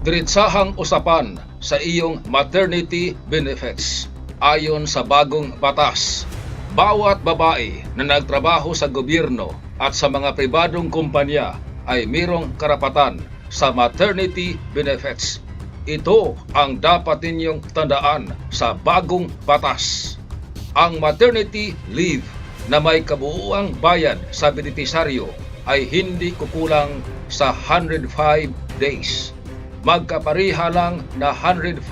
diretsahang usapan sa iyong maternity benefits. Ayon sa bagong batas, bawat babae na nagtrabaho sa gobyerno at sa mga pribadong kumpanya ay mayroong karapatan sa maternity benefits. Ito ang dapat ninyong tandaan sa bagong batas. Ang maternity leave na may kabuuang bayad sa benepisaryo ay hindi kukulang sa 105 days. Magkapareha lang na 105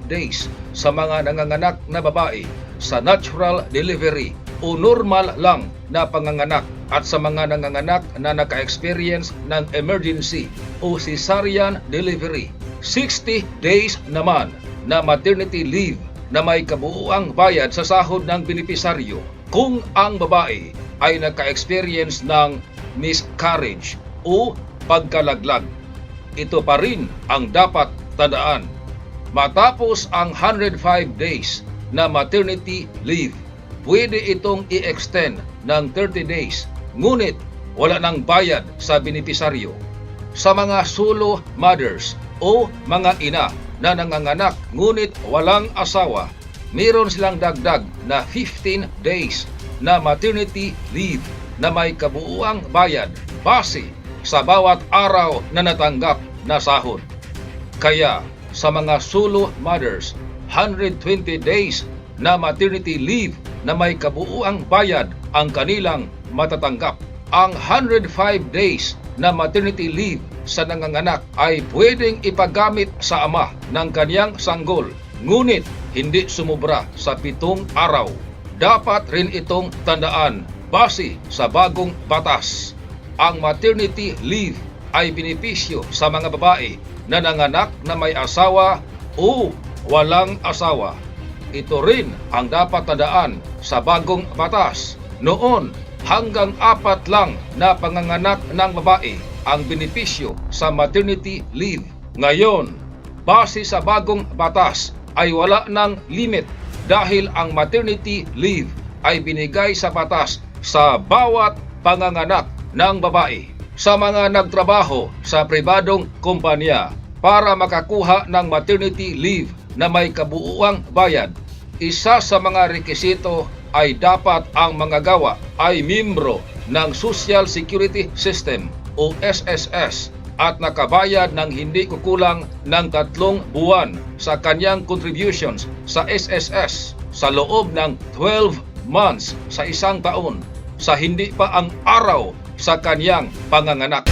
days sa mga nanganganak na babae sa natural delivery o normal lang na panganganak at sa mga nanganganak na naka-experience ng emergency o cesarean delivery. 60 days naman na maternity leave na may kabuuang bayad sa sahod ng benepisaryo kung ang babae ay naka-experience ng miscarriage o pagkalaglag. Ito pa rin ang dapat tandaan. Matapos ang 105 days na maternity leave, pwede itong i-extend ng 30 days, ngunit wala nang bayad sa benepisaryo. Sa mga solo mothers o mga ina na nanganganak ngunit walang asawa, mayroon silang dagdag na 15 days na maternity leave na may kabuuang bayad base sa bawat araw na natanggap na sahod. Kaya sa mga solo mothers, 120 days na maternity leave na may kabuuang bayad ang kanilang matatanggap. Ang 105 days na maternity leave sa nanganganak ay pwedeng ipagamit sa ama ng kaniyang sanggol, ngunit hindi sumubra sa 7 araw. Dapat rin itong tandaan base sa bagong batas. Ang maternity leave ay benepisyo sa mga babae na nanganak na may asawa o walang asawa. Ito rin ang dapat tandaan sa bagong batas. Noon, hanggang 4 lang na panganganak ng babae ang benepisyo sa maternity leave. Ngayon, base sa bagong batas ay wala ng limit dahil ang maternity leave ay binigay sa batas sa bawat panganganak ng babae. Sa mga nagtrabaho sa pribadong kumpanya para makakuha ng maternity leave na may kabuuang bayad, isa sa mga rekisito ay dapat ang manggagawa ay miyembro ng Social Security System o SSS at nakabayad ng hindi kukulang ng 3 buwan sa kanyang contributions sa SSS sa loob ng 12 months sa isang taon sa hindi pa ang araw sa kanyang panganganak.